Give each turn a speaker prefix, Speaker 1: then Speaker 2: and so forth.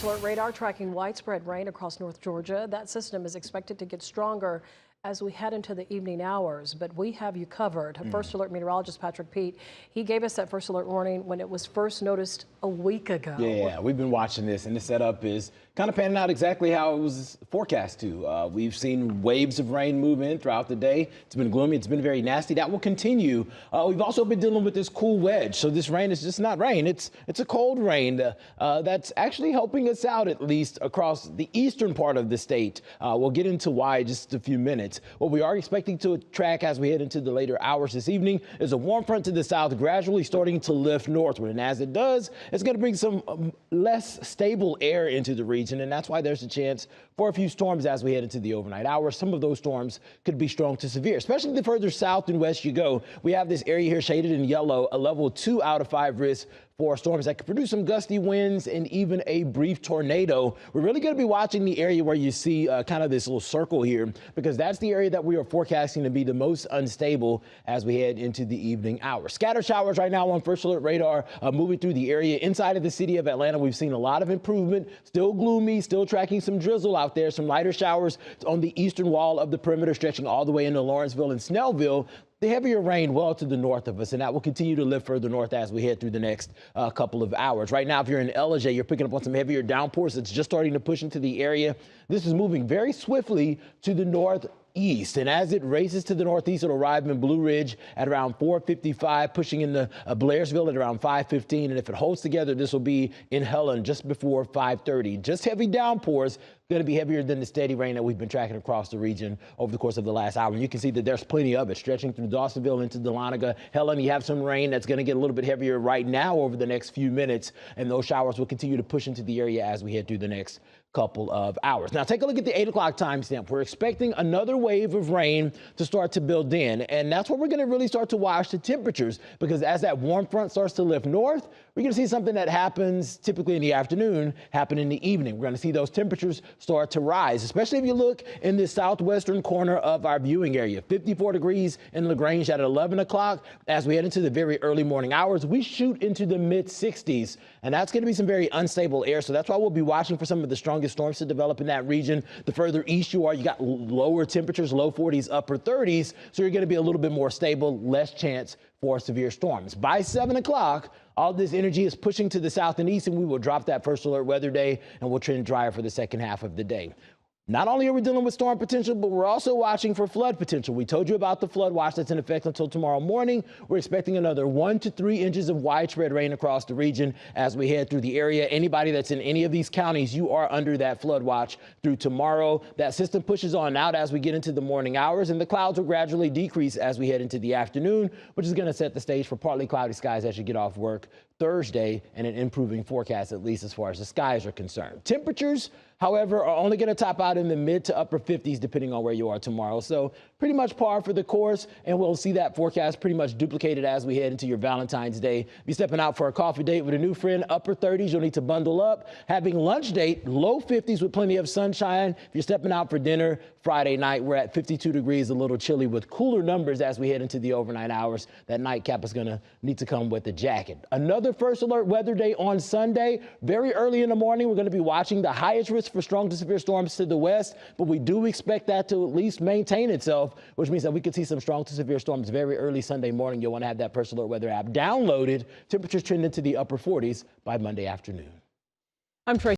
Speaker 1: alert radar tracking widespread rain across North Georgia. That system is expected to get stronger as we head into the evening hours, but we have you covered. First alert meteorologist Patrick Pete, he gave us that first alert warning when it was first noticed a week ago.
Speaker 2: Yeah, we've been watching this, and the setup is kind of panning out exactly how it was forecast to. We've seen waves of rain move in throughout the day. It's been gloomy. It's been very nasty. That will continue. We've also been dealing with this cool wedge. So this rain is just not rain. It's a cold rain that's actually helping us out, at least across the eastern part of the state. We'll get into why in just a few minutes. What we are expecting to track as we head into the later hours this evening is a warm front to the south gradually starting to lift northward. And as it does, it's going to bring some less stable air into the region. And that's why there's a chance for a few storms as we head into the overnight hours. Some of those storms could be strong to severe, especially the further south and west you go. We have this area here shaded in yellow, a level 2 out of 5 risk for storms that could produce some gusty winds and even a brief tornado. We're really going to be watching the area where you see kind of this little circle here, because that's the area that we are forecasting to be the most unstable as we head into the evening hours. Scattered showers right now on first alert radar moving through the area. Inside of the city of Atlanta, we've seen a lot of improvement. Still gloomy, still tracking some drizzle out there. Some lighter showers on the eastern wall of the perimeter stretching all the way into Lawrenceville and Snellville. The heavier rain well to the north of us, and that will continue to lift further north as we head through the next couple of hours. Right now, if you're in Ellijay, you're picking up on some heavier downpours. It's just starting to push into the area. This is moving very swiftly to the northeast, and as it races to the northeast, it'll arrive in Blue Ridge at around 4:55, pushing into Blairsville at around 5:15, and if it holds together, this will be in Helen just before 5:30. Just heavy downpours. Going to be heavier than the steady rain that we've been tracking across the region over the course of the last hour. And you can see that there's plenty of it stretching through Dawsonville into Dahlonega. Helen, you have some rain that's going to get a little bit heavier right now over the next few minutes, and those showers will continue to push into the area as we head through the next couple of hours. Now, take a look at the 8 o'clock timestamp. We're expecting another wave of rain to start to build in, and that's where we're going to really start to watch the temperatures, because as that warm front starts to lift north, we're going to see something that happens typically in the afternoon happen in the evening. We're going to see those temperatures start to rise, especially if you look in the southwestern corner of our viewing area. 54 degrees in LaGrange at 11 o'clock. As we head into the very early morning hours, we shoot into the mid 60s, and that's going to be some very unstable air. So that's why we'll be watching for some of the strongest storms to develop in that region. The further east you are, you got lower temperatures, low 40s, upper 30s. So you're going to be a little bit more stable, less chance for severe storms. By 7 o'clock, all this energy is pushing to the south and east, and we will drop that first alert weather day, and we'll trend drier for the second half of the day. Not only are we dealing with storm potential, but we're also watching for flood potential. We told you about the flood watch that's in effect until tomorrow morning. We're expecting another 1 to 3 inches of widespread rain across the region as we head through the area. Anybody that's in any of these counties, you are under that flood watch through tomorrow. That system pushes on out as we get into the morning hours, and the clouds will gradually decrease as we head into the afternoon, which is going to set the stage for partly cloudy skies as you get off work Thursday, and an improving forecast, at least as far as the skies are concerned. Temperatures, however, are only going to top out in the mid to upper 50s depending on where you are tomorrow. So pretty much par for the course, and we'll see that forecast pretty much duplicated as we head into your Valentine's Day. If you're stepping out for a coffee date with a new friend, upper 30s, you'll need to bundle up. Having lunch date, low 50s with plenty of sunshine. If you're stepping out for dinner Friday night, we're at 52 degrees, a little chilly with cooler numbers as we head into the overnight hours. That nightcap is going to need to come with a jacket. Another first alert weather day on Sunday. Very early in the morning, we're going to be watching the highest risk for strong to severe storms to the west, but we do expect that to at least maintain itself, which means that we could see some strong to severe storms very early Sunday morning. You'll want to have that first alert weather app downloaded. Temperatures trending to the upper 40s by Monday afternoon.
Speaker 1: I'm Tracy.